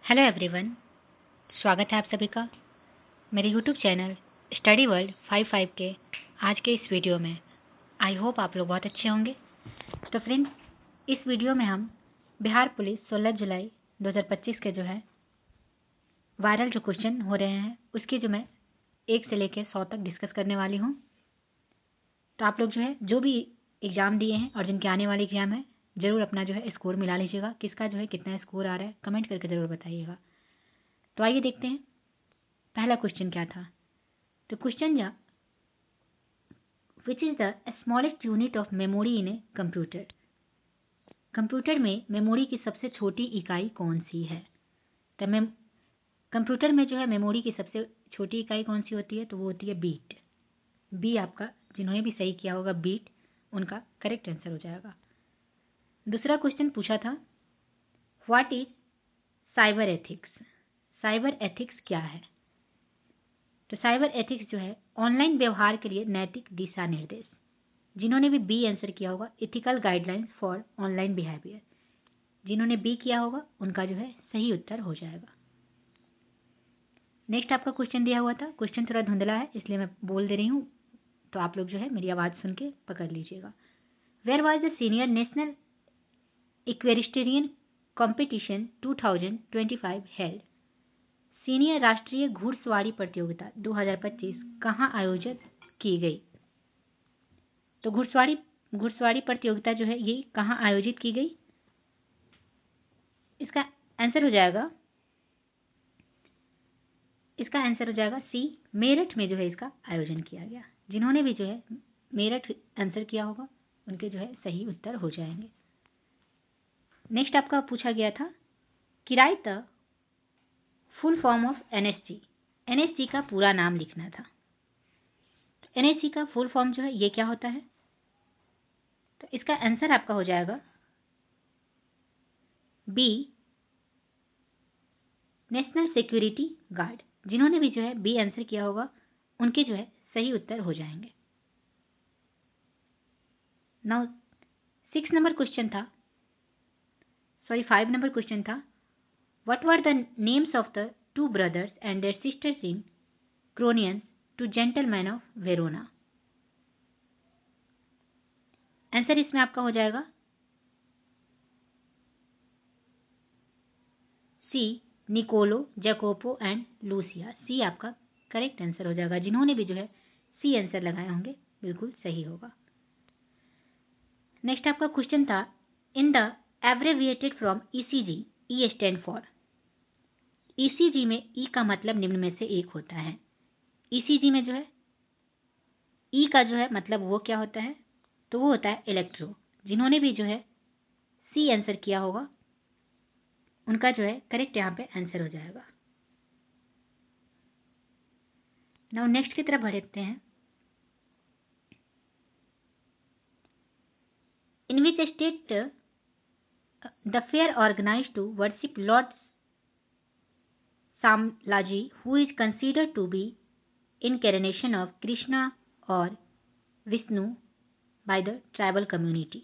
Hello everyone, स्वागत है आप सभी का मेरे यूट्यूब चैनल स्टडी वर्ल्ड 55 के आज के इस वीडियो में। आई होप आप लोग बहुत अच्छे होंगे। तो फ्रेंड्स, इस वीडियो में हम बिहार पुलिस 16 जुलाई 2025 के जो है वायरल जो क्वेश्चन हो रहे हैं उसकी जो मैं 1 से लेकर 100 तक डिस्कस करने वाली हूँ। तो आप लोग जो है जो भी एग्ज़ाम दिए हैं और जिनके आने वाले एग्ज़ाम है ज़रूर अपना जो है स्कोर मिला लीजिएगा। किसका जो है कितना स्कोर आ रहा है कमेंट करके ज़रूर बताइएगा। तो आइए देखते हैं पहला क्वेश्चन क्या था। तो क्वेश्चन जा which is the smallest unit of memory in a computer. Computer में मेमोरी की सबसे छोटी इकाई कौन सी है। तो कंप्यूटर में जो है मेमोरी की सबसे छोटी इकाई कौन सी होती है, तो वो होती है बीट। बी आपका जिन्होंने भी सही किया होगा बीट, उनका करेक्ट आंसर हो जाएगा। दूसरा क्वेश्चन पूछा था what is cyber ethics. Cyber ethics क्या है। तो साइबर एथिक्स जो है ऑनलाइन व्यवहार के लिए नैतिक दिशा निर्देश। जिन्होंने भी बी आंसर किया होगा ethical guidelines for online behaviour, जिन्होंने बी किया होगा उनका जो है सही उत्तर हो जाएगा। नेक्स्ट आपका क्वेश्चन दिया हुआ था, क्वेश्चन थोड़ा धुंधला है इसलिए मैं बोल दे रही हूँ, तो आप लोग जो है मेरी आवाज़ सुन के पकड़ लीजिएगा। Where was the senior national equestrian competition 2025 held. सीनियर राष्ट्रीय घुड़सवारी प्रतियोगिता 2025 कहाँ आयोजित की गई। तो घुड़सवारी प्रतियोगिता जो है ये कहाँ आयोजित की गई। इसका आंसर हो जाएगा सी, मेरठ में जो है इसका आयोजन किया गया। जिन्होंने भी जो है मेरठ आंसर किया होगा उनके जो है सही उत्तर हो जाएंगे। नेक्स्ट आपका पूछा गया था कि right the full form of NSG. NSG का पूरा नाम लिखना था। तो एनएसजी का फुल फॉर्म जो है ये क्या होता है। तो इसका आंसर आपका हो जाएगा बी, नेशनल सिक्योरिटी गार्ड। जिन्होंने भी जो है बी आंसर किया होगा उनके जो है सही उत्तर हो जाएंगे। नाउ 5 नंबर क्वेश्चन था what were the names of the 2 brothers and their sisters in क्रोनियंस two gentleman of Verona. Answer इसमें आपका हो जाएगा C, Niccolo, Jacopo and Lucia. C आपका करेक्ट आंसर हो जाएगा। जिन्होंने भी जो है सी आंसर लगाए होंगे बिल्कुल सही होगा। नेक्स्ट आपका क्वेश्चन था in the abbreviated from ECG, E stand for. ECG में ई का मतलब निम्न में से एक होता है। ईसीजी में जो है ई का जो है मतलब वो क्या होता है, तो वो होता है इलेक्ट्रो। जिन्होंने भी जो है सी आंसर किया होगा उनका जो है करेक्ट यहाँ पे आंसर हो जाएगा। नाउ नेक्स्ट की तरफ बढ़ते हैं। In which state the fair organized to worship Lord Shamlaji who is considered to be incarnation of Krishna और Vishnu by the tribal community.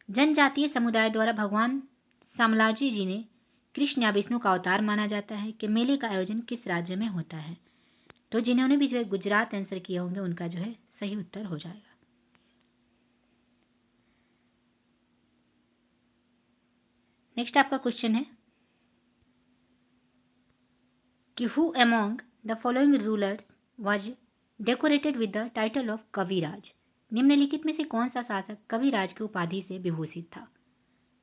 जनजातीय समुदाय द्वारा भगवान सामलाजी जी ने कृष्ण या विष्णु का अवतार माना जाता है कि मेले का आयोजन किस राज्य में होता है। तो जिन्होंने भी जो है गुजरात आंसर किए होंगे उनका जो है सही उत्तर हो जाएगा। नेक्स्ट आपका क्वेश्चन है कि who among the following rulers was decorated with the title of Kaviraj. निम्नलिखित में से कौन सा शासक कविराज की उपाधि से विभूषित था।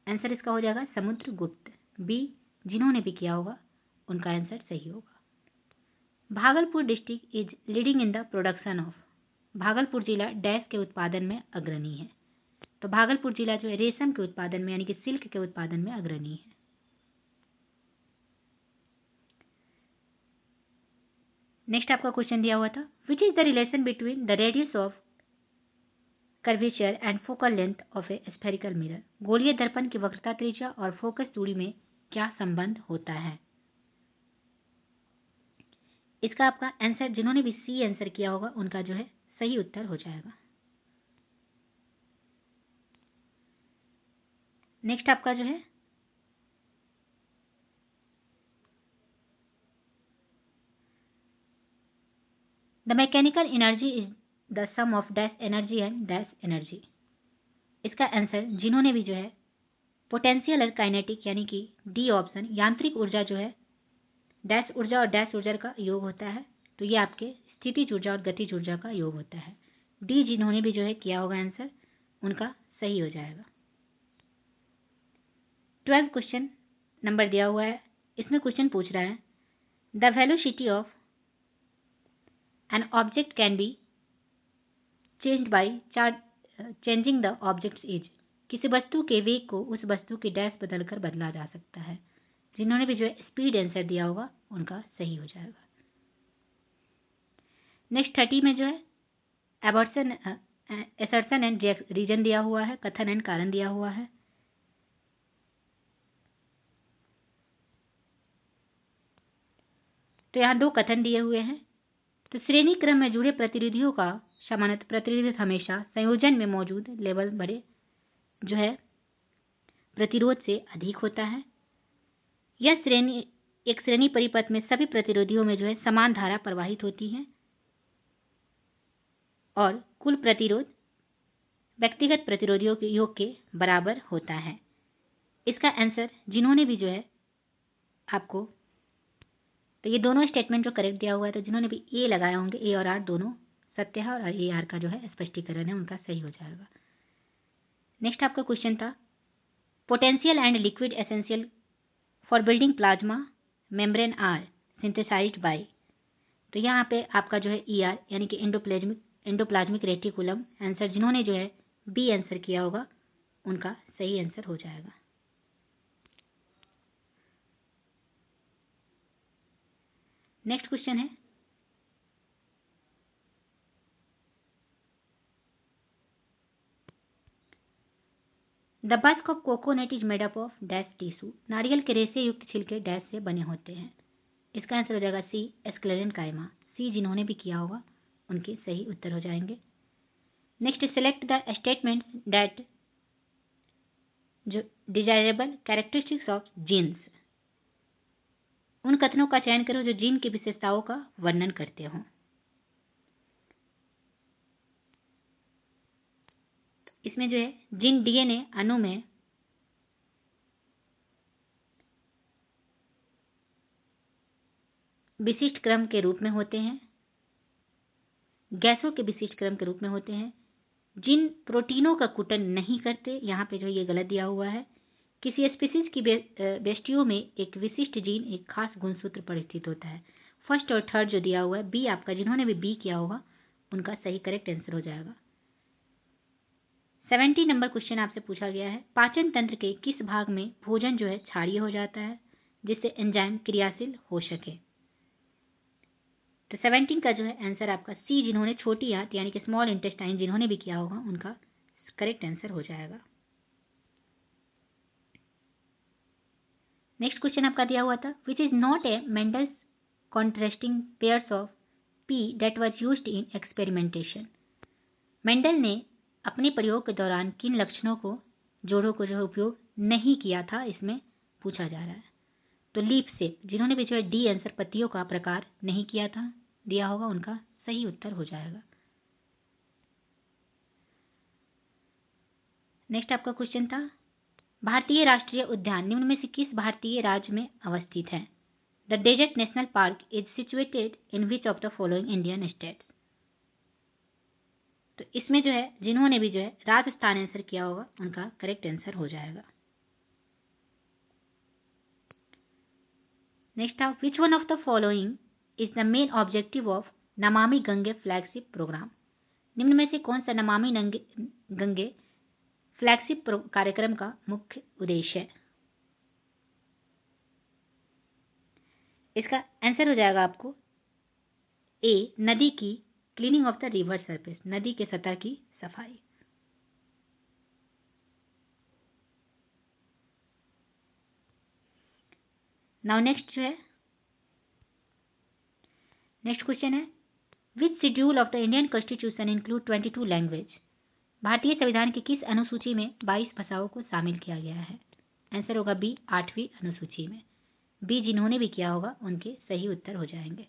आंसर इसका हो जाएगा समुद्रगुप्त। बी, जिन्होंने भी किया होगा उनका आंसर सही होगा। Bhagalpur district is leading in the production of. Bhagalpur जिला डैश के उत्पादन में अग्रणी है। तो भागलपुर जिला जो है रेशम के उत्पादन में यानी कि सिल्क के उत्पादन में अग्रणी है। नेक्स्ट आपका क्वेश्चन दिया हुआ था which is the relation between the radius of curvature and focal length of A spherical mirror. गोलीय दर्पण की वक्रता त्रिज्या और फोकस दूरी में क्या संबंध होता है। इसका आपका आंसर जिन्होंने भी सी आंसर किया होगा उनका जो है सही उत्तर हो जाएगा। नेक्स्ट आपका जो है the mechanical energy is the sum of dash energy and dash energy. इसका आंसर जिन्होंने भी जो है पोटेंशियल और काइनेटिक यानी कि डी ऑप्शन, यांत्रिक ऊर्जा जो है डैश ऊर्जा और डैश ऊर्जा का योग होता है, तो ये आपके स्थितिज ऊर्जा और गतिज ऊर्जा का योग होता है। डी जिन्होंने भी जो है किया होगा आंसर उनका सही हो जाएगा। 12 क्वेश्चन नंबर दिया हुआ है, इसमें क्वेश्चन पूछ रहा है the velocity of an object can be changed by changing the object's age. किसी वस्तु के वेग को उस वस्तु की डैश बदलकर बदला जा सकता है। जिन्होंने भी जो है स्पीड आंसर दिया होगा उनका सही हो जाएगा। नेक्स्ट 30 में जो है एबॉर्शन एसर्शन एंड रीजन दिया हुआ है, कथन एंड कारण दिया हुआ है। तो यहाँ 2 कथन दिए हुए हैं। तो श्रेणी क्रम में जुड़े प्रतिनिधियों का सामान्यतः प्रतिनिधित्व हमेशा संयोजन में मौजूद लेवल बड़े जो है प्रतिरोध से अधिक होता है। यह श्रेणी एक श्रेणी परिपथ में सभी प्रतिरोधियों में जो है समान धारा प्रवाहित होती है और कुल प्रतिरोध व्यक्तिगत प्रतिरोधियों के योग के बराबर होता है। इसका आंसर जिन्होंने भी जो है आपको, तो ये दोनों स्टेटमेंट जो करेक्ट दिया हुआ है, तो जिन्होंने भी ए लगाए होंगे, ए और आर दोनों सत्य है और ए आर का जो है स्पष्टीकरण है उनका सही हो जाएगा। नेक्स्ट आपका क्वेश्चन था potential and liquid essential for building plasma membrane are synthesised by. तो यहाँ पे आपका जो है ई आर यानी कि एंडोप्लाज्मिक रेटिकुलम आंसर जिन्होंने जो है बी आंसर किया होगा उनका सही आंसर हो जाएगा। नेक्स्ट क्वेश्चन है द बस्क of coconut is made up of dash tissue. नारियल के रेशे युक्त छिलके डैश से बने होते हैं। इसका आंसर हो जाएगा सी एस्क्लेरेनकाइमा। सी जिन्होंने भी किया होगा उनके सही उत्तर हो जाएंगे। Next select the statements that जो डिजायरेबल कैरेक्टरिस्टिक्स ऑफ जीन्स। उन कथनों का चयन करो जो जीन की विशेषताओं का वर्णन करते हो। इसमें जो है जीन डीएनए अणु में विशिष्ट क्रम के रूप में होते हैं, गैसों के विशिष्ट क्रम के रूप में होते हैं। जिन प्रोटीनों का कुटन नहीं करते, यहाँ पे जो ये गलत दिया हुआ है। किसी स्पीसीज की बेस्टियों में एक विशिष्ट जीन एक खास गुणसूत्र पर स्थित होता है। फर्स्ट और थर्ड जो दिया हुआ है बी आपका, जिन्होंने भी बी किया होगा उनका सही करेक्ट आंसर हो जाएगा। 70 नंबर क्वेश्चन आपसे पूछा गया है पाचन तंत्र के किस भाग में भोजन जो है क्षारीय हो जाता है जिससे एंजाइम क्रियाशील हो सके। तो 17 का जो है आंसर आपका सी, जिन्होंने छोटी आंत यानी कि स्मॉल इंटेस्टाइन जिन्होंने भी किया होगा उनका करेक्ट आंसर हो जाएगा। नेक्स्ट क्वेश्चन आपका दिया हुआ था which is not a Mendel's contrasting pairs of P that was used in experimentation. Mendel ने अपने प्रयोग के दौरान किन लक्षणों को जोड़ों को जो है उपयोग नहीं किया था, इसमें पूछा जा रहा है। तो लीफ शेप, जिन्होंने भी जो है डी आंसर पत्तियों का प्रकार नहीं किया था दिया होगा उनका सही उत्तर हो जाएगा। नेक्स्ट आपका क्वेश्चन था भारतीय राष्ट्रीय उद्यान निम्न में से किस भारतीय राज्य में अवस्थित है। The desert national park is situated in which of the following Indian states. तो इसमें जो है जिन्होंने भी जो है राजस्थान आंसर किया होगा उनका करेक्ट आंसर हो जाएगा। नेक्स्ट आप which one of the following is the main objective of Namami Gange flagship programme. निम्न में से कौन सा नमामि गंगे फ्लैगशिप कार्यक्रम का मुख्य उद्देश्य है। इसका आंसर हो जाएगा आपको ए, नदी की cleaning of the river surface, नदी के सतह की सफाई। नाउ नेक्स्ट जो है नेक्स्ट क्वेश्चन है which schedule of the Indian constitution include 22 language. भारतीय संविधान की किस अनुसूची में 22 भाषाओं को शामिल किया गया है। आंसर होगा बी, 8वीं अनुसूची में। बी जिन्होंने भी किया होगा उनके सही उत्तर हो जाएंगे।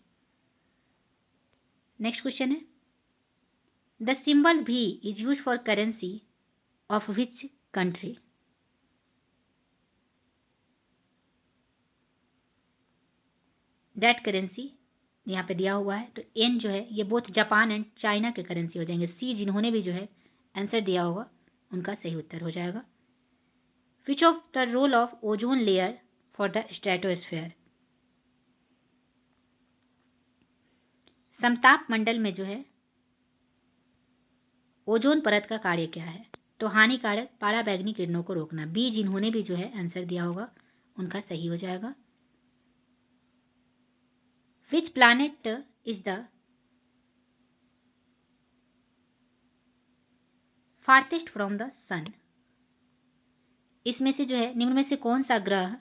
नेक्स्ट क्वेश्चन है, द सिंबल भी is use for currency of which country? That currency यहाँ पे दिया हुआ है, तो एन जो है ये बोथ जापान एंड चाइना के करेंसी हो जाएंगे। सी जिन्होंने भी जो है आंसर दिया होगा उनका सही उत्तर हो जाएगा। Which of the role of ozone layer for the stratosphere? समताप मंडल में जो है ओजोन परत का कार्य क्या है? तो हानिकारक पराबैंगनी किरणों को रोकना। बी जिन्होंने भी जो है आंसर दिया होगा उनका सही हो जाएगा। Which planet is the farthest from the sun? इसमें से जो है निम्न में से कौन सा ग्रह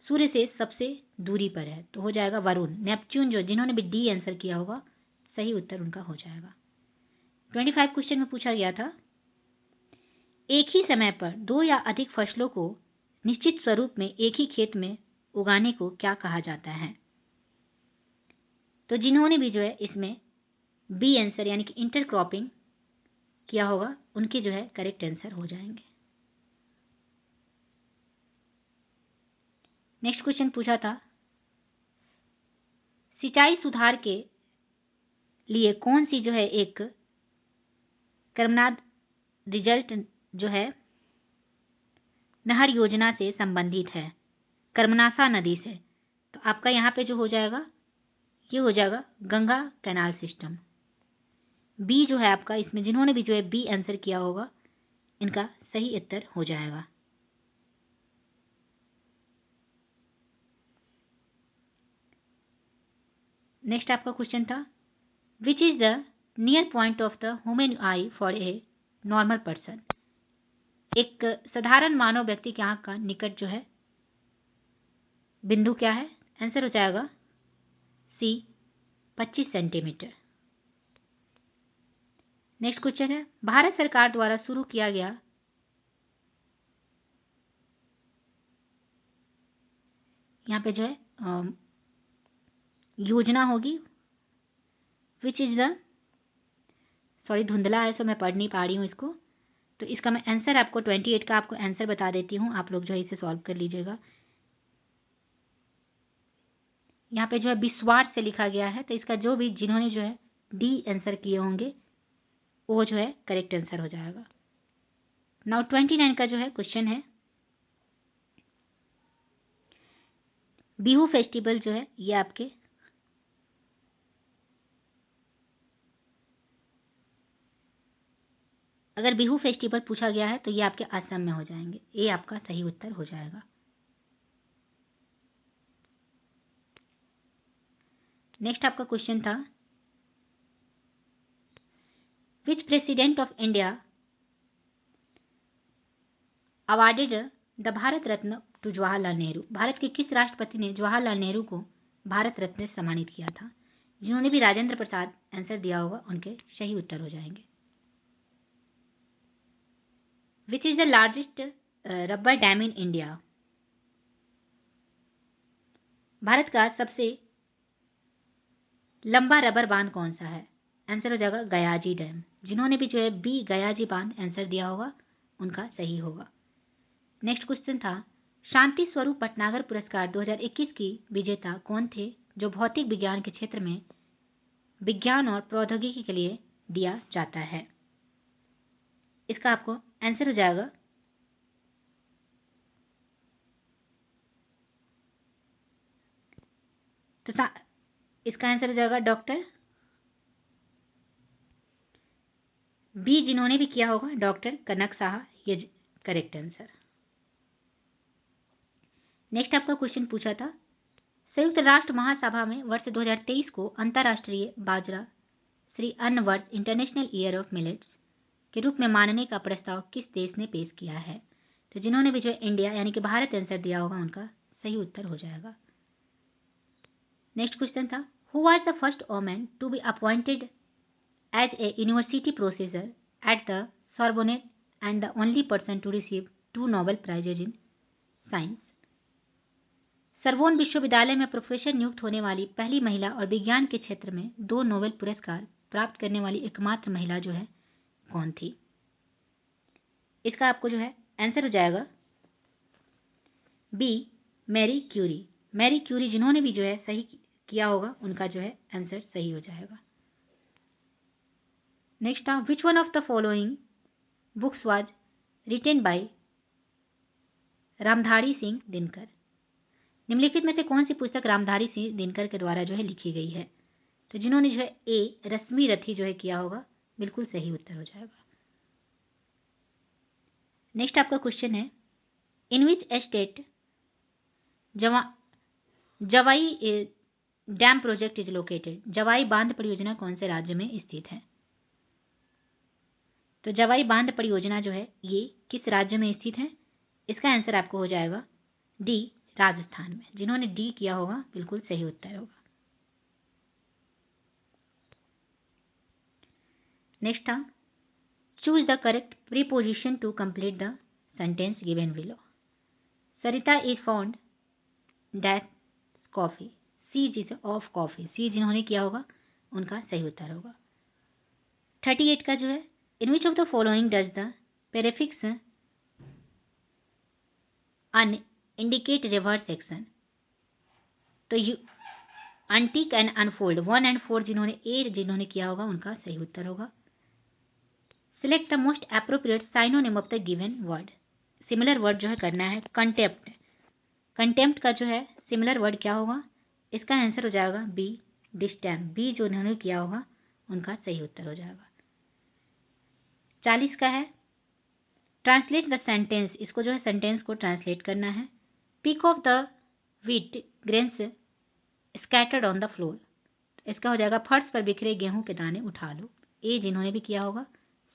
सूर्य से सबसे दूरी पर है? तो हो जाएगा वरुण। नेपच्यून जो जिन्होंने भी डी आंसर किया होगा सही उत्तर उनका हो जाएगा। 25 क्वेश्चन में पूछा गया था, एक ही समय पर दो या अधिक फसलों को निश्चित स्वरूप में एक ही खेत में उगाने को क्या कहा जाता है? तो जिन्होंने भी जो है इसमें बी आंसर यानी कि इंटरक्रॉपिंग किया होगा उनके जो है करेक्ट आंसर हो जाएंगे। नेक्स्ट क्वेश्चन पूछा था, सिंचाई सुधार के लिए कौन सी जो है एक कर्मनाद रिजल्ट जो है नहर योजना से संबंधित है, कर्मनासा नदी से? तो आपका यहाँ पे जो हो जाएगा ये हो जाएगा गंगा कैनाल सिस्टम। बी जो है आपका इसमें जिन्होंने भी जो है बी आंसर किया होगा इनका सही उत्तर हो जाएगा। नेक्स्ट आपका क्वेश्चन था, which is the near point of the human I for a normal person? एक साधारण मानव व्यक्ति के आंख का निकट जो है बिंदु क्या है? आंसर हो जाएगा सी 25 सेंटीमीटर। नेक्स्ट क्वेश्चन है, भारत सरकार द्वारा शुरू किया गया यहाँ पे जो है योजना होगी, विच इज द सॉरी धुंधला है सो मैं पढ़ नहीं पा रही हूँ इसको, तो इसका मैं आंसर आपको 28 का आपको आंसर बता देती हूँ, आप लोग जो है इसे सॉल्व कर लीजिएगा। यहाँ पे जो है बिस्वार से लिखा गया है, तो इसका जो भी जिन्होंने जो है डी आंसर किए होंगे वो जो है करेक्ट आंसर हो जाएगा। नाउ 29 का जो है क्वेश्चन है, बिहू फेस्टिवल जो है ये आपके अगर बिहू फेस्टिवल पूछा गया है तो ये आपके असम में हो जाएंगे। ये आपका सही उत्तर हो जाएगा। नेक्स्ट आपका क्वेश्चन था, which president of India awarded the Bharat Ratna to Jawaharlal Nehru? Bharat के किस राष्ट्रपति ने जवाहरलाल नेहरू को भारत रत्न से सम्मानित किया था? जिन्होंने भी राजेंद्र प्रसाद आंसर दिया होगा उनके सही उत्तर हो जाएंगे। Which is the largest rubber dam in India? Bharat का सबसे लंबा रबर बांध कौन सा है? आंसर हो जाएगा गयाजी डैम। जिन्होंने भी जो है बी गयाजी बांध आंसर दिया होगा उनका सही होगा। नेक्स्ट क्वेश्चन था, शांति स्वरूप भटनागर पुरस्कार 2021 की विजेता कौन थे जो भौतिक विज्ञान के क्षेत्र में विज्ञान और प्रौद्योगिकी के लिए दिया जाता है? इसका आपको आंसर हो जाएगा तो इसका आंसर हो जाएगा डॉक्टर बी जिन्होंने भी किया होगा डॉक्टर कनक साहा, ये करेक्ट आंसर। नेक्स्ट आपका क्वेश्चन पूछा था, संयुक्त राष्ट्र महासभा में वर्ष 2023 को अंतर्राष्ट्रीय बाजरा श्री अन्न वर्ष इंटरनेशनल ईयर ऑफ मिलेट्स के रूप में मानने का प्रस्ताव किस देश ने पेश किया है? तो जिन्होंने भी जो इंडिया यानी कि भारत आंसर दिया होगा उनका सही उत्तर हो जाएगा। नेक्स्ट क्वेश्चन था, who was the first woman to be appointed as a university professor at the Sorbonne and the only person to receive 2 Nobel Prizes in Science? सरबोन विश्वविद्यालय में प्रोफेसर नियुक्त होने वाली पहली महिला और विज्ञान के क्षेत्र में 2 नोबेल पुरस्कार प्राप्त करने वाली एकमात्र महिला जो है कौन थी? इसका आपको जो है आंसर हो जाएगा B, Marie Curie. Marie Curie जिन्होंने भी जो है सही किया होगा उनका जो है आंसर सही हो जाएगा। नेक्स्ट था, which one of the following books was written by Ramdhari Singh Dinkar? निम्नलिखित में से कौन सी पुस्तक रामधारी सिंह दिनकर के द्वारा जो है लिखी गई है? तो जिन्होंने जो है ए, रश्मि रथी जो है किया होगा, बिल्कुल सही उत्तर हो जाएगा। नेक्स्ट आपका क्वेश्चन है, in which state Jawai dam project is located? Jawai बांध परियोजना कौन से राज्य में स्थित है? तो जवाई बांध परियोजना जो है ये किस राज्य में स्थित है? इसका आंसर आपको हो जाएगा डी, राजस्थान में। जिन्होंने डी किया होगा बिल्कुल सही उत्तर होगा। नेक्स्ट था, choose the correct preposition to complete the sentence given below. Sarita is found that coffee, C is of coffee. C जिन्होंने किया होगा उनका सही उत्तर होगा। 38 का जो है, in which of the following does the prefix un indicate reverse action? तो you untick and unfold 1 and 4 जिन्होंने किया होगा उनका सही उत्तर होगा। Select the most appropriate synonym of the given word. Similar word जो है करना है कंटेम्प्ट। कंटेम्प्ट का जो है सिमिलर वर्ड क्या होगा? इसका आंसर हो जाएगा बी, डिस्टेम। बी जो उन्होंने किया होगा उनका सही उत्तर हो जाएगा। 40 का है, ट्रांसलेट द सेंटेंस। इसको जो है सेंटेंस को ट्रांसलेट करना है। Pick of the wheat grains scattered on the floor. इसका हो जाएगा फर्श पर बिखरे गेहूं के दाने उठा लो। ए जिन्होंने भी किया होगा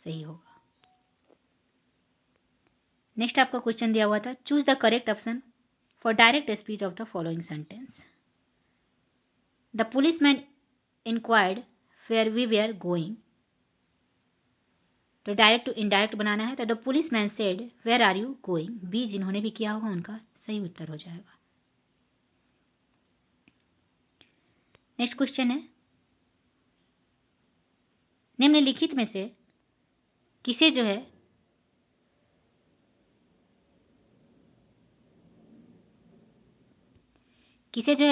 सही होगा। नेक्स्ट आपका क्वेश्चन दिया हुआ था, choose the correct option for direct speech of the following sentence. The policeman inquired where we were going. तो डायरेक्ट टू इनडायरेक्ट बनाना है, तो the policeman said where are you going. B जिन्होंने भी किया होगा उनका सही उत्तर हो जाएगा। नेक्स्ट क्वेश्चन है, निम्नलिखित में से किसे जो है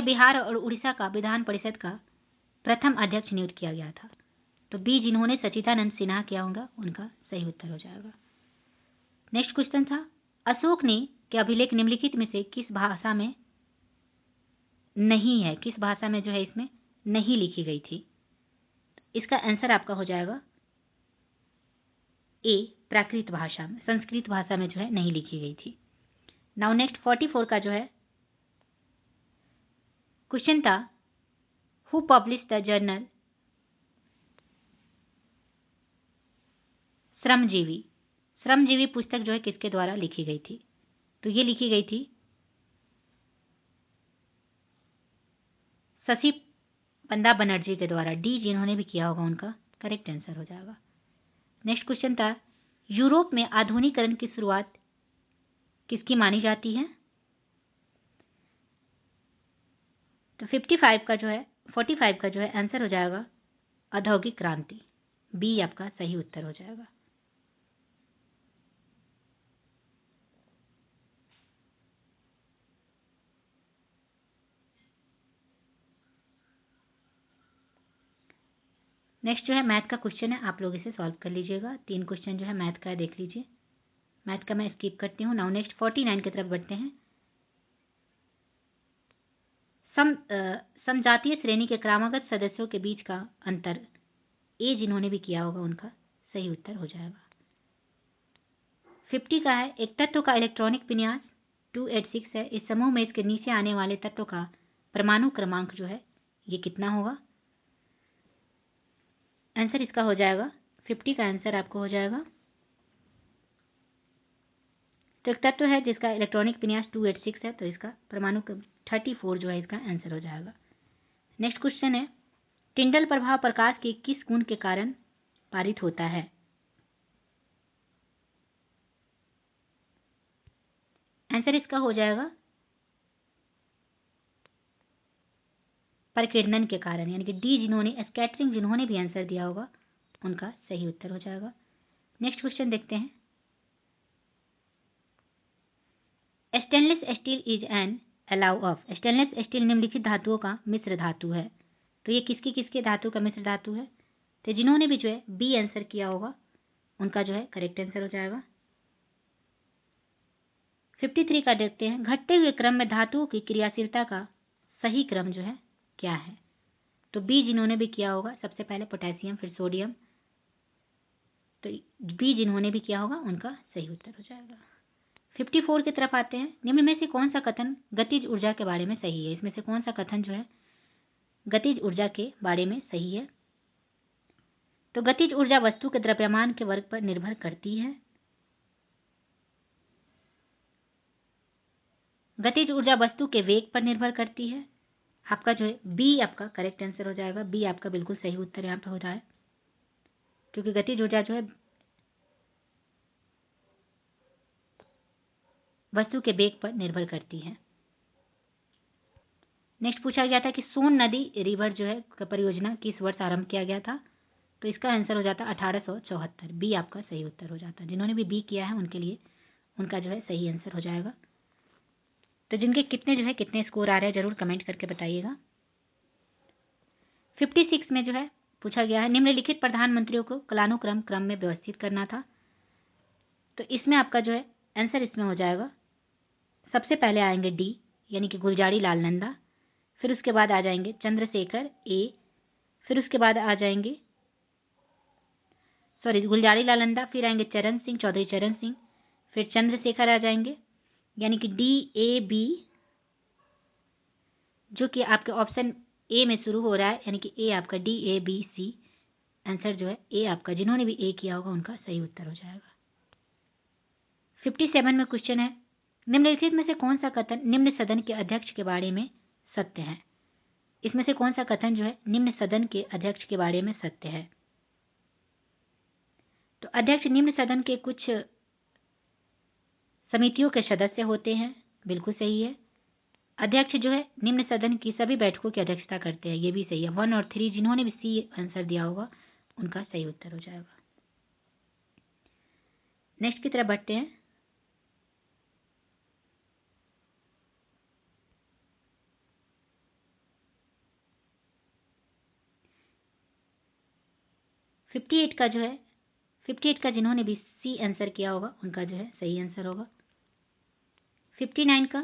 बिहार और उड़ीसा का विधान परिषद का प्रथम अध्यक्ष नियुक्त किया गया था? तो बी जिन्होंने सचिदानंद सिन्हा किया होगा उनका सही उत्तर हो जाएगा। नेक्स्ट क्वेश्चन था, अशोक ने के अभिलेख निम्नलिखित में से किस भाषा में नहीं है? किस भाषा में जो है इसमें नहीं लिखी गई थी? इसका आंसर आपका हो जाएगा ए, प्राकृत भाषा में, संस्कृत भाषा में जो है नहीं लिखी गई थी। नाउ नेक्स्ट 44 का जो है क्वेश्चन था, हु पब्लिश द जर्नल श्रमजीवी। श्रमजीवी पुस्तक जो है किसके द्वारा लिखी गई थी? तो ये लिखी गई थी शशि पंदा बनर्जी के द्वारा। डी जिन्होंने भी किया होगा उनका करेक्ट आंसर हो जाएगा। नेक्स्ट क्वेश्चन था, यूरोप में आधुनिकीकरण की शुरुआत किसकी मानी जाती है? तो 45 का जो है आंसर हो जाएगा औद्योगिक क्रांति। बी आपका सही उत्तर हो जाएगा। नेक्स्ट जो है मैथ का क्वेश्चन है, आप लोग इसे सॉल्व कर लीजिएगा। 3 क्वेश्चन जो है मैथ का देख लीजिए। मैथ का मैं स्किप करती हूँ। नाउ नेक्स्ट 49 की तरफ बढ़ते हैं। समजातीय श्रेणी के क्रमागत सदस्यों के बीच का अंतर। ए जिन्होंने भी किया होगा उनका सही उत्तर हो जाएगा। 50 का है, एक तत्व का इलेक्ट्रॉनिक विन्यास 286 है। इस समूह में इसके नीचे आने वाले तत्व का परमाणु क्रमांक जो है ये कितना होगा? आंसर इसका हो जाएगा 50 का आंसर आपको हो जाएगा, तो एक तत्व है जिसका इलेक्ट्रॉनिक विन्यास 286 है, तो इसका परमाणु 34 जो है इसका आंसर हो जाएगा। नेक्स्ट क्वेश्चन है, टिंडल प्रभाव प्रकाश के किस गुण के कारण पारित होता है? आंसर इसका हो जाएगा प्रकीर्णन के कारण, यानी कि डी जिन्होंने स्कैटरिंग जिन्होंने भी आंसर दिया होगा उनका सही उत्तर हो जाएगा। नेक्स्ट क्वेश्चन देखते हैं। Stainless steel is an allow of. Stainless steel निम्नलिखित धातुओं का मिश्र धातु है। तो ये किसकी किसके धातु का मिश्र धातु है? तो जिन्होंने भी जो है बी आंसर किया होगा उनका जो है करेक्ट आंसर हो जाएगा। 53 का देखते हैं। घटते हुए क्रम में धातुओं की क्रियाशीलता का सही क्रम जो है क्या है? तो बी जिन्होंने भी किया होगा सबसे पहले पोटेशियम फिर सोडियम, तो बी जिन्होंने भी किया होगा उनका सही उत्तर हो जाएगा। 54 की तरफ आते हैं। निम्न में से कौन सा कथन गतिज ऊर्जा के बारे में सही है? इसमें से कौन सा कथन जो है गतिज ऊर्जा के बारे में सही है? तो गतिज ऊर्जा वस्तु के द्रव्यमान के वर्ग पर निर्भर करती है। गतिज ऊर्जा वस्तु के वेग पर निर्भर करती है। आपका जो है बी आपका करेक्ट आंसर हो जाएगा। बी आपका बिल्कुल सही उत्तर यहाँ पे हो रहा है, क्योंकि गतिज ऊर्जा जो है वस्तु के वेग पर निर्भर करती है। नेक्स्ट पूछा गया था कि सोन नदी रिवर जो है परियोजना किस वर्ष आरंभ किया गया था? तो इसका आंसर हो जाता 1874। बी आपका सही उत्तर हो जाता। जिन्होंने भी बी किया है उनके लिए उनका जो है सही आंसर हो जाएगा। तो जिनके कितने जो है कितने स्कोर आ रहे हैं जरूर कमेंट करके बताइएगा। 56 में जो है पूछा गया है निम्नलिखित प्रधानमंत्रियों को कालानुक्रम क्रम में व्यवस्थित करना था। तो इसमें आपका जो है आंसर इसमें हो जाएगा, सबसे पहले आएंगे डी यानी कि गुलजारी लाल नंदा, फिर उसके बाद आ जाएंगे चंद्रशेखर ए, फिर उसके बाद आ जाएंगे गुलजारी लाल नंदा, फिर आएंगे चरण सिंह चौधरी चरण सिंह, फिर चंद्रशेखर आ जाएंगे, यानी कि डी ए बी जो कि आपके ऑप्शन ए में शुरू हो रहा है, यानी कि ए आपका D A B C answer जो है ए आपका जिन्होंने भी ए किया होगा उनका सही उत्तर हो जाएगा। 57 में क्वेश्चन है निम्नलिखित में से कौन सा कथन निम्न सदन के अध्यक्ष के बारे में सत्य है? इसमें से कौन सा कथन जो है निम्न सदन के अध्यक्ष के बारे में सत्य है? तो अध्यक्ष निम्न सदन के कुछ समितियों के सदस्य होते हैं, बिल्कुल सही है। अध्यक्ष जो है निम्न सदन की सभी बैठकों की अध्यक्षता करते हैं, ये भी सही है। 1 और 3 जिन्होंने भी सी आंसर दिया होगा उनका सही उत्तर हो जाएगा। नेक्स्ट की तरफ बढ़ते हैं। है 58 का जिन्होंने भी सी आंसर किया होगा उनका जो है सही आंसर होगा। 59 का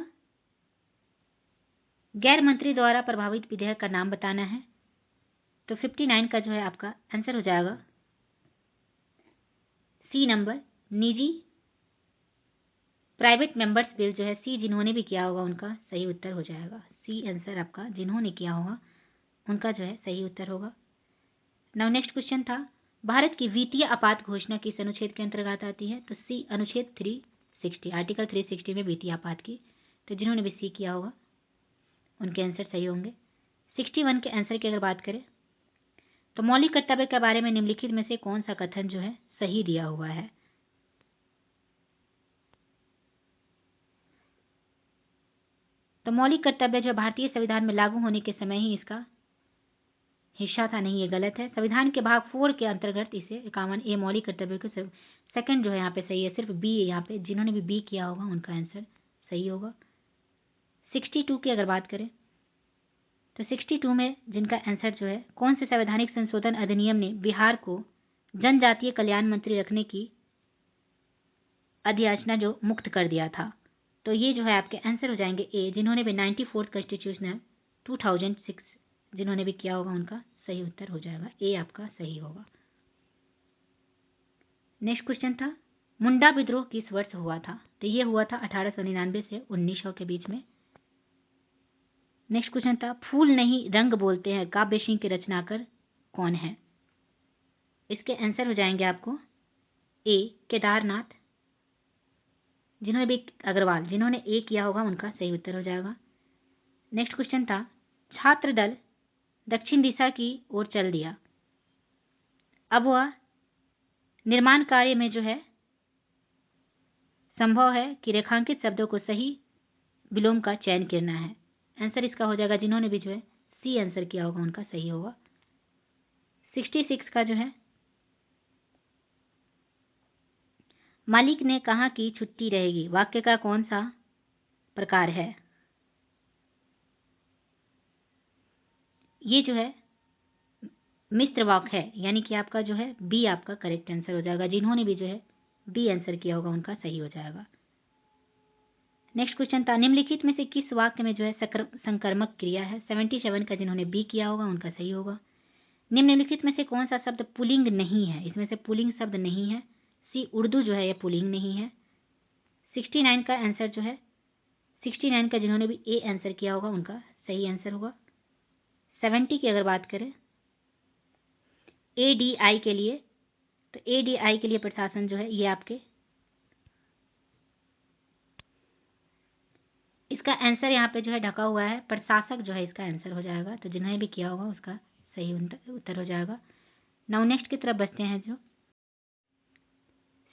गैर मंत्री द्वारा प्रभावित विधेयक का नाम बताना है। तो 59 का जो है आपका आंसर हो जाएगा सी नंबर निजी प्राइवेट मेंबर्स बिल जो है सी जिन्होंने भी किया होगा उनका सही उत्तर हो जाएगा। सी आंसर आपका जिन्होंने किया होगा उनका जो है सही उत्तर होगा। नाउ नेक्स्ट क्वेश्चन था भारत की वित्तीय आपात घोषणा किस अनुच्छेद के अंतर्गत आती है? तो सी अनुच्छेद 360 आर्टिकल 360 में वित्तीय आपात की। तो जिन्होंने भी सी किया होगा उनके आंसर सही होंगे। 61 के आंसर की अगर बात करें तो मौलिक कर्तव्य के बारे में निम्नलिखित में से कौन सा कथन जो है सही दिया हुआ है? तो मौलिक कर्तव्य जो भारतीय संविधान में लागू होने के समय ही इसका हिस्सा था, नहीं ये गलत है। संविधान के भाग 4 के अंतर्गत इसे 51A मौलिक कर्तव्य के सेकंड जो है यहाँ पे सही है, सिर्फ बी है यहाँ पे। जिन्होंने भी बी किया होगा उनका आंसर सही होगा। 62 की अगर बात करें तो 62 में जिनका आंसर जो है कौन से संवैधानिक संशोधन अधिनियम ने बिहार को जनजातीय कल्याण मंत्री रखने की अधियाचना जो मुक्त कर दिया था? तो ये जो है आपके आंसर हो जाएंगे ए जिन्होंने भी 94th कॉन्स्टिट्यूशनल 2006 जिन्होंने भी किया होगा उनका सही उत्तर हो जाएगा। ए आपका सही होगा। नेक्स्ट क्वेश्चन था मुंडा विद्रोह किस वर्ष हुआ था? तो ये हुआ था 1899 से 1900 के बीच में। नेक्स्ट क्वेश्चन था फूल नहीं रंग बोलते हैं काव्य सिंह के रचनाकार कौन है? इसके आंसर हो जाएंगे आपको ए केदारनाथ, जिन्होंने भी अग्रवाल जिन्होंने ए किया होगा उनका सही उत्तर हो जाएगा। नेक्स्ट क्वेश्चन था छात्र दल दक्षिण दिशा की ओर चल दिया, अब वह निर्माण कार्य में जो है संभव है कि रेखांकित शब्दों को सही विलोम का चयन करना है। आंसर इसका हो जाएगा जिन्होंने भी जो है सी आंसर किया होगा उनका सही होगा। 66 का जो है, मालिक ने कहा कि छुट्टी रहेगी, वाक्य का कौन सा प्रकार है? ये जो है मिश्र वाक्य है, यानी कि आपका जो है बी आपका करेक्ट आंसर हो जाएगा। जिन्होंने भी जो है बी आंसर किया होगा उनका सही हो जाएगा। नेक्स्ट क्वेश्चन था, निम्नलिखित में से किस वाक्य में जो है संकर्मक क्रिया है? 77 का जिन्होंने बी किया होगा उनका सही होगा। निम्नलिखित में से कौन सा शब्द पुल्लिंग नहीं है? इसमें से पुल्लिंग शब्द नहीं है। सी उर्दू जो है यह पुल्लिंग नहीं है। 69 का आंसर जो है, 69 का जिन्होंने भी ए आंसर किया होगा उनका सही आंसर होगा। 70 की अगर बात करें ADI के लिए, तो ADI के लिए प्रशासन जो है ये आपके, इसका आंसर यहाँ पे जो है ढका हुआ है, प्रशासक जो है इसका आंसर हो जाएगा। तो जिन्होंने भी किया होगा उसका सही उत्तर हो जाएगा। नाउ नेक्स्ट की तरफ बढ़ते हैं। जो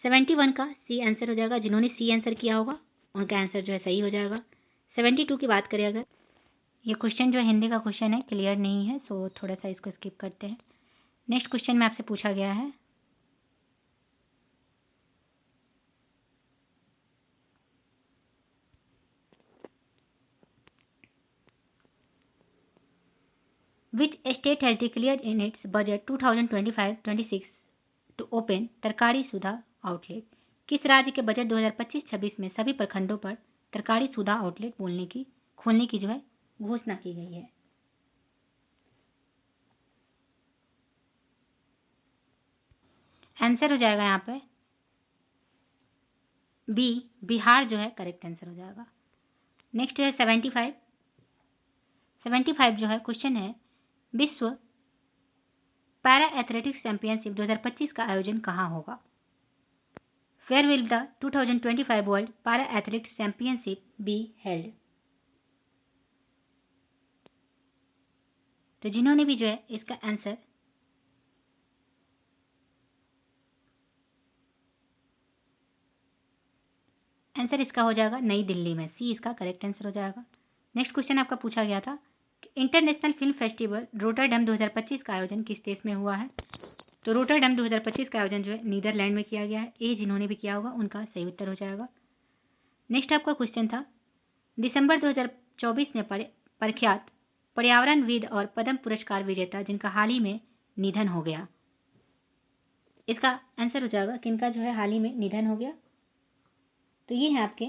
71 का सी आंसर हो जाएगा। जिन्होंने सी आंसर किया होगा उनका आंसर जो है सही हो जाएगा। 72 की बात करें अगर, ये क्वेश्चन जो है हिंदी का क्वेश्चन है, क्लियर नहीं है, सो थोड़ा सा इसको स्किप करते हैं। नेक्स्ट क्वेश्चन में आपसे पूछा गया है, Which state has declared in its budget 2025-26 to open तरकारी सुधा आउटलेट? किस राज्य के बजट 2025-26 में सभी प्रखंडों पर तरकारी सुधा आउटलेट खोलने की जो है घोषणा की गई है? आंसर हो जाएगा यहाँ पे बी, बिहार जो है करेक्ट आंसर हो जाएगा। नेक्स्ट है 75 जो है क्वेश्चन है, विश्व पैरा एथलेटिक्स चैंपियनशिप 2025 का आयोजन कहाँ होगा? Where will the 2025 World Para Athletics Championship be held? तो जिन्होंने भी जो है इसका आंसर इसका हो जाएगा नई दिल्ली में। सी इसका करेक्ट आंसर हो जाएगा। नेक्स्ट क्वेश्चन आपका पूछा गया था कि इंटरनेशनल फिल्म फेस्टिवल रोटरडम 2025 का आयोजन किस देश में हुआ है? तो रोटरडम 2025 का आयोजन जो है नीदरलैंड में किया गया है। ए जिन्होंने भी किया होगा उनका सही उत्तर हो जाएगा। नेक्स्ट आपका क्वेश्चन था, दिसंबर 2024 में प्रख्यात पर्यावरणविद और पद्म पुरस्कार विजेता जिनका हाल ही में निधन हो गया, इसका आंसर हो जाएगा किनका जो है हाल ही में निधन हो गया? तो ये है आपके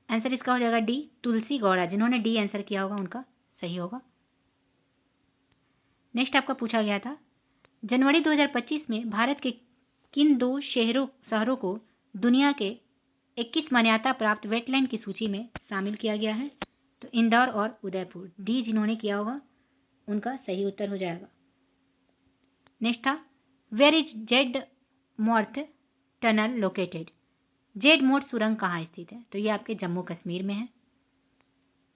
आंसर, इसका हो जाएगा डी, तुलसी गौड़ा। जिन्होंने डी आंसर किया होगा उनका सही होगा। नेक्स्ट आपका पूछा गया था, जनवरी 2025 में भारत के किन 2 शहरों को दुनिया के 21 मान्यता प्राप्त वेटलैंड की सूची में शामिल किया गया है? तो इंदौर और उदयपुर। डी जिन्होंने किया होगा उनका सही उत्तर हो जाएगा। नेक्स्ट था, where is Z Morh tunnel located? Z Morh सुरंग कहाँ स्थित है? तो ये आपके जम्मू कश्मीर में है।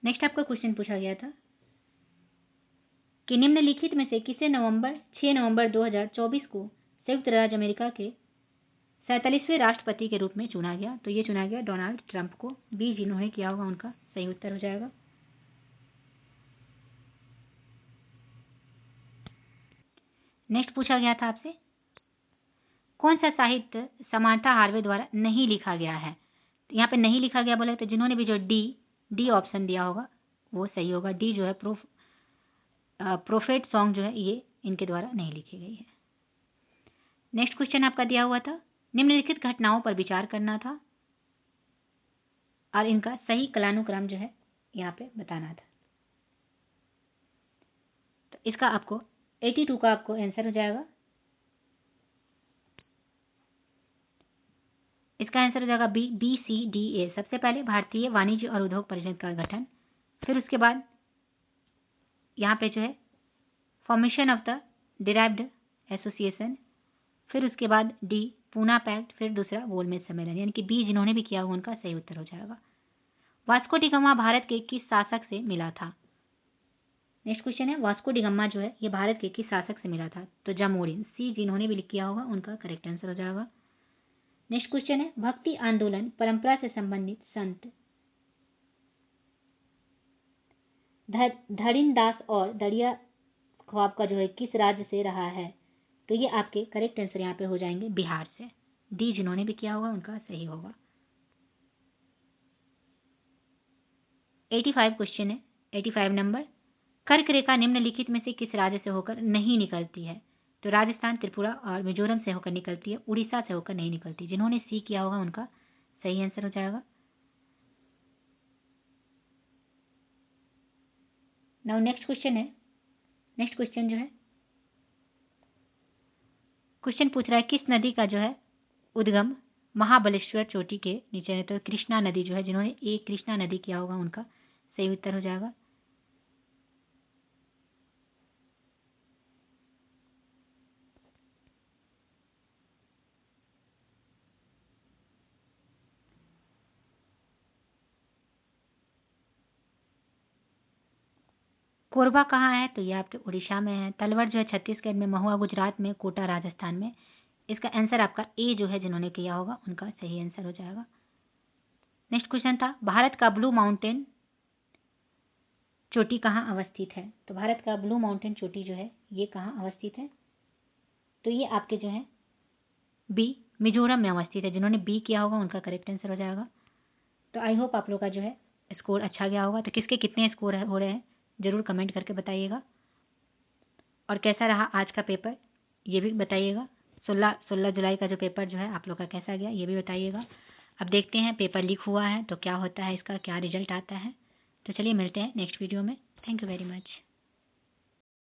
नेक्स्ट आपका क्वेश्चन पूछा गया था कि निम्नलिखित में से किसे 6 नवंबर 2024 को संयुक्त राज्य अमेरिका के 47वें राष्ट्रपति के रूप में चुना गया? तो ये चुना गया डोनाल्ड ट्रंप को। बी जिन्होंने किया होगा उनका सही उत्तर हो जाएगा। नेक्स्ट पूछा गया था आपसे, कौन सा साहित्य समांथा हार्वे द्वारा नहीं लिखा गया है? तो यहाँ पे नहीं लिखा गया बोले तो जिन्होंने भी जो डी ऑप्शन दिया होगा वो सही होगा। डी जो है प्रोफेट सॉन्ग जो है ये इनके द्वारा नहीं लिखी गई है। नेक्स्ट क्वेश्चन आपका दिया हुआ था, निम्नलिखित घटनाओं पर विचार करना था और इनका सही कालानुक्रम जो है यहाँ पे बताना था। तो इसका आपको 82 का आपको आंसर हो जाएगा। इसका आंसर हो जाएगा BCDA। सबसे पहले भारतीय वाणिज्य और उद्योग परिषद का गठन, फिर उसके बाद यहाँ पे जो है formation of the derived association, फिर उसके बाद डी पूना पैक्ट, फिर दूसरा गोलमेज सम्मेलन, यानी कि बी जिन्होंने भी किया होगा उनका सही उत्तर हो जाएगा। वास्को डी गामा भारत के किस शासक से मिला था? नेक्स्ट क्वेश्चन है, वास्को डी गामा जो है ये भारत के किस शासक से मिला था? तो जामोरिन। सी जिन्होंने भी किया होगा उनका करेक्ट आंसर हो जाएगा। नेक्स्ट क्वेश्चन है, भक्ति आंदोलन परंपरा से संबंधित संत धड़िन दास और दरिया ख्वाब का जो है किस राज्य से रहा है? तो ये आपके करेक्ट आंसर यहाँ पे हो जाएंगे बिहार से। डी जिन्होंने भी किया होगा उनका सही होगा। 85 क्वेश्चन है, 85 नंबर। कर्क रेखा निम्नलिखित में से किस राज्य से होकर नहीं निकलती है? तो राजस्थान, त्रिपुरा और मिजोरम से होकर निकलती है, उड़ीसा से होकर नहीं निकलती। जिन्होंने सी किया होगा उनका सही आंसर हो जाएगा। नाउ नेक्स्ट क्वेश्चन है, नेक्स्ट क्वेश्चन जो है क्वेश्चन पूछ रहा है किस नदी का जो है उद्गम महाबलेश्वर चोटी के नीचे है? तो कृष्णा नदी जो है, जिन्होंने ए कृष्णा नदी किया होगा उनका सही उत्तर हो जाएगा। कोरबा कहाँ है? तो ये आपके उड़ीसा में है। तलवर जो है छत्तीसगढ़ में, महुआ गुजरात में, कोटा राजस्थान में। इसका आंसर आपका ए जो है जिन्होंने किया होगा उनका सही आंसर हो जाएगा। नेक्स्ट क्वेश्चन था भारत का ब्लू माउंटेन चोटी कहाँ अवस्थित है? तो भारत का ब्लू माउंटेन चोटी जो है ये कहाँ अवस्थित है? तो ये आपके जो है बी मिजोरम में अवस्थित है। जिन्होंने बी किया होगा उनका करेक्ट आंसर हो जाएगा। तो आई होप आप लोग का जो है स्कोर अच्छा गया होगा। तो किसके कितने स्कोर हो रहे हैं जरूर कमेंट करके बताइएगा। और कैसा रहा आज का पेपर ये भी बताइएगा। 16 जुलाई का जो पेपर जो है आप लोग का कैसा गया ये भी बताइएगा। अब देखते हैं पेपर लीक हुआ है तो क्या होता है, इसका क्या रिजल्ट आता है। तो चलिए मिलते हैं नेक्स्ट वीडियो में। Thank you very much.